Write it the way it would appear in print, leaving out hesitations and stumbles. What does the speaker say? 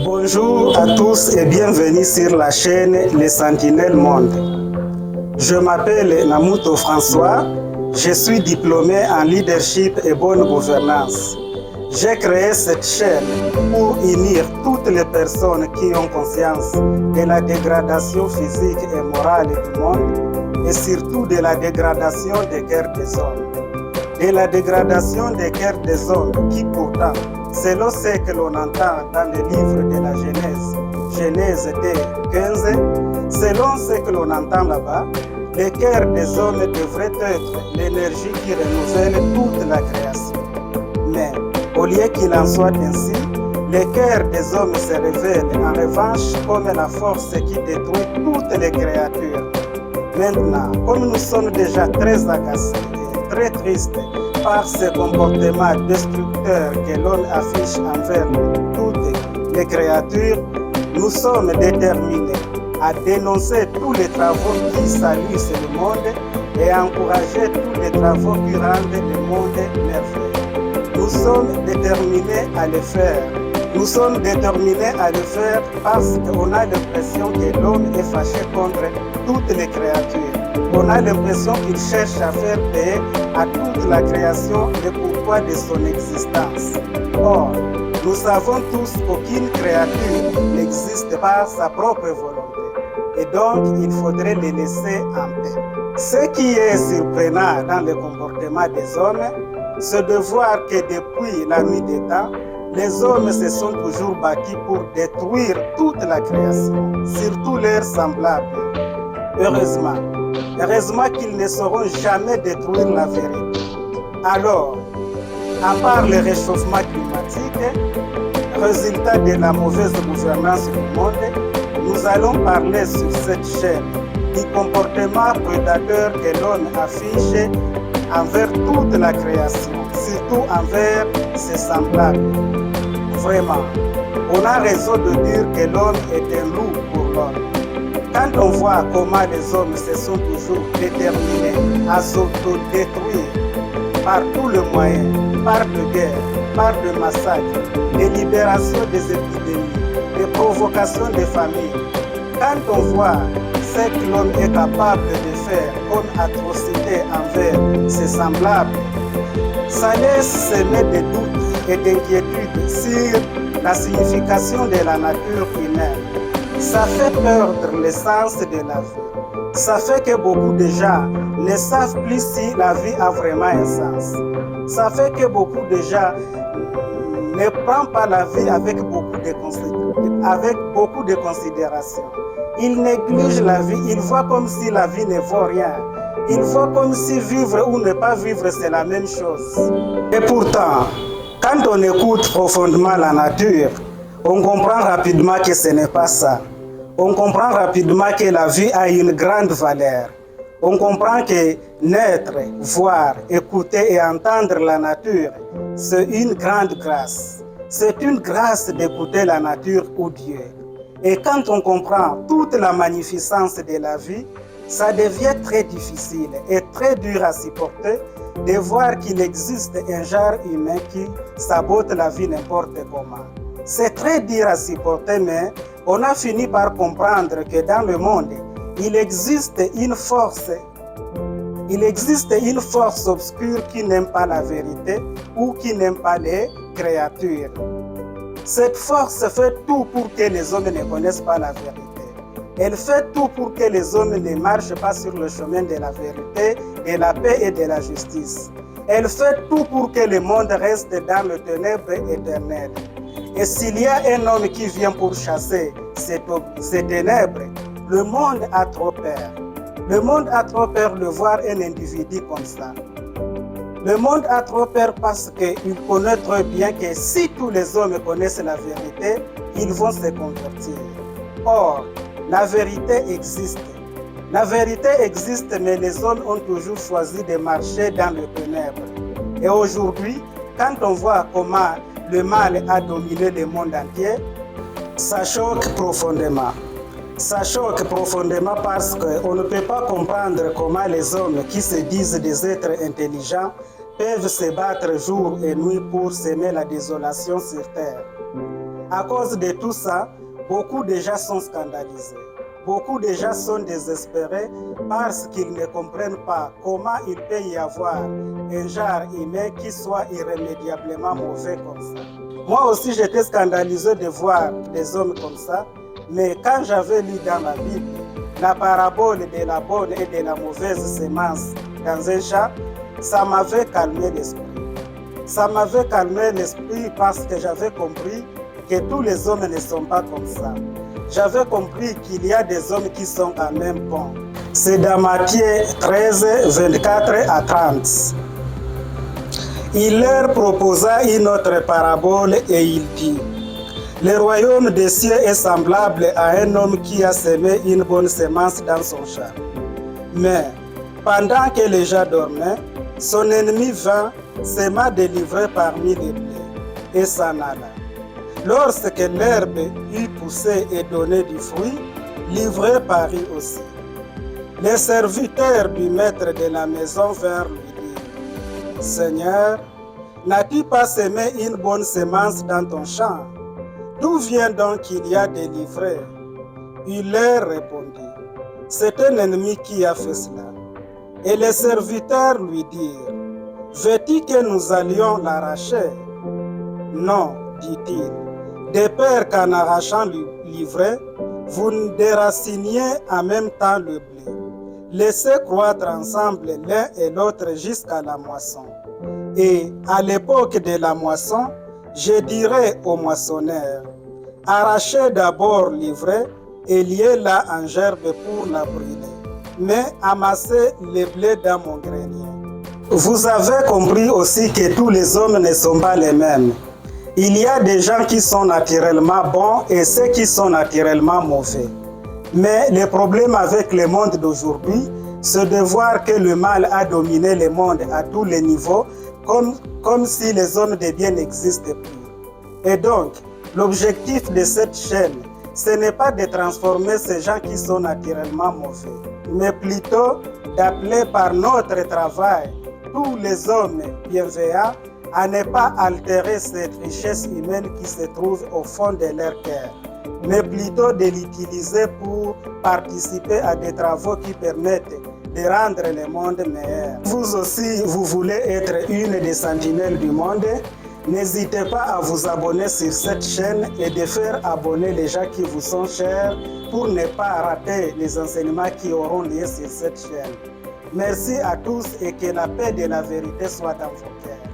Bonjour à tous et bienvenue sur la chaîne Les Sentinelles Monde. Je m'appelle Namuto François, je suis diplômé en leadership et bonne gouvernance. J'ai créé cette chaîne pour unir toutes les personnes qui ont conscience de la dégradation physique et morale du monde et surtout de la dégradation des cœurs des hommes. De la dégradation des cœurs des hommes qui pourtant, selon ce que l'on entend dans le livre de la Genèse 15, selon ce que l'on entend là-bas, le cœur des hommes devrait être l'énergie qui renouvelle toute la création. Mais au lieu qu'il en soit ainsi, le cœur des hommes se révèle en revanche comme la force qui détruit toutes les créatures. Maintenant, comme nous sommes déjà très agacés et très tristes par ce comportement destructeur que l'on affiche envers toutes les créatures, nous sommes déterminés à dénoncer tous les travaux qui salissent le monde et à encourager tous les travaux qui rendent le monde merveilleux. Nous sommes déterminés à le faire. Nous sommes déterminés à le faire parce qu'on a l'impression que l'homme est fâché contre toutes les créatures. On a l'impression qu'il cherche à faire payer à toute la création le pourquoi de son existence. Or, nous savons tous qu'aucune créature n'existe par sa propre volonté. Et donc, il faudrait les laisser en paix. Ce qui est surprenant dans le comportement des hommes, c'est de voir que depuis la nuit des temps, les hommes se sont toujours battus pour détruire toute la création, surtout leurs semblables. Heureusement qu'ils ne sauront jamais détruire la vérité. Alors, à part le réchauffement climatique, résultat de la mauvaise gouvernance du monde, nous allons parler sur cette chaîne du comportement prédateur que l'homme affiche envers toute la création, surtout envers ses semblables. Vraiment, on a raison de dire que l'homme est un loup pour l'homme. Quand on voit comment les hommes se sont toujours déterminés à s'autodétruire par tous les moyens, par de guerre, par de massacres, de libération des épidémies, de provocation des familles, quand on voit ce que l'homme est capable de faire comme atrocité envers ses semblables, ça laisse semer des doutes et d'inquiétudes sur la signification de la nature humaine. Ça fait perdre l'essence de la vie. Ça fait que beaucoup de gens ne savent plus si la vie a vraiment un sens. Ça fait que beaucoup de gens ne prennent pas la vie avec beaucoup de considération. Ils négligent la vie, ils voient comme si la vie ne vaut rien. Ils voient comme si vivre ou ne pas vivre, c'est la même chose. Et pourtant, quand on écoute profondément la nature, on comprend rapidement que ce n'est pas ça. On comprend rapidement que la vie a une grande valeur. On comprend que naître, voir, écouter et entendre la nature, c'est une grande grâce. C'est une grâce d'écouter la nature ou Dieu. Et quand on comprend toute la magnificence de la vie, ça devient très difficile et très dur à supporter de voir qu'il existe un genre humain qui sabote la vie n'importe comment. C'est très dur à supporter, mais on a fini par comprendre que dans le monde, il existe une force obscure qui n'aime pas la vérité ou qui n'aime pas les créatures. Cette force fait tout pour que les hommes ne connaissent pas la vérité. Elle fait tout pour que les hommes ne marchent pas sur le chemin de la vérité, de la paix et de la justice. Elle fait tout pour que le monde reste dans le ténèbre éternel. Et s'il y a un homme qui vient pour chasser ces ténèbres, le monde a trop peur. Le monde a trop peur de voir un individu comme ça. Le monde a trop peur parce qu'il connaît très bien que si tous les hommes connaissent la vérité, ils vont se convertir. Or, la vérité existe. La vérité existe, mais les hommes ont toujours choisi de marcher dans le ténèbre. Et aujourd'hui, quand on voit comment le mal a dominé le monde entier, ça choque profondément. Ça choque profondément parce qu'on ne peut pas comprendre comment les hommes qui se disent des êtres intelligents peuvent se battre jour et nuit pour semer la désolation sur terre. À cause de tout ça, beaucoup de gens sont scandalisés. Beaucoup de gens sont désespérés parce qu'ils ne comprennent pas comment il peut y avoir un genre humain qui soit irrémédiablement mauvais comme ça. Moi aussi, j'étais scandalisé de voir des hommes comme ça, mais quand j'avais lu dans la Bible la parabole de la bonne et de la mauvaise semence dans un champ, ça m'avait calmé l'esprit. Ça m'avait calmé l'esprit parce que j'avais compris que tous les hommes ne sont pas comme ça. J'avais compris qu'il y a des hommes qui sont quand même bons. C'est dans Matthieu 13, 24 à 30. Il leur proposa une autre parabole et il dit: le royaume des cieux est semblable à un homme qui a semé une bonne semence dans son champ. Mais pendant que les gens dormaient, son ennemi vint, sema délivré parmi les blés, et s'en alla. Lorsque l'herbe eut poussé et donné du fruit, l'ivraie parut aussi. Les serviteurs du maître de la maison vinrent lui dire: Seigneur, n'as-tu pas semé une bonne semence dans ton champ? D'où vient donc qu'il y a des livrées? Il leur répondit: c'est un ennemi qui a fait cela. Et les serviteurs lui dirent: veux-tu que nous allions l'arracher? Non, dit-il, de peur qu'en arrachant l'ivraie, vous ne déraciniez en même temps le blé. Laissez croître ensemble l'un et l'autre jusqu'à la moisson. Et à l'époque de la moisson, je dirai aux moissonneurs: arrachez d'abord l'ivraie et liez-la en gerbe pour la brûler, mais amassez les blés dans mon grenier. Vous avez compris aussi que tous les hommes ne sont pas les mêmes. Il y a des gens qui sont naturellement bons et ceux qui sont naturellement mauvais. Mais le problème avec le monde d'aujourd'hui, c'est de voir que le mal a dominé le monde à tous les niveaux, comme si les zones de bien n'existaient plus. Et donc, l'objectif de cette chaîne, ce n'est pas de transformer ces gens qui sont naturellement mauvais, mais plutôt d'appeler par notre travail tous les hommes bienveillants à ne pas altérer cette richesse humaine qui se trouve au fond de leur cœur, mais plutôt de l'utiliser pour participer à des travaux qui permettent de rendre le monde meilleur. Vous aussi, vous voulez être une des sentinelles du monde? N'hésitez pas à vous abonner sur cette chaîne et de faire abonner les gens qui vous sont chers pour ne pas rater les enseignements qui auront lieu sur cette chaîne. Merci à tous et que la paix de la vérité soit dans vos cœurs.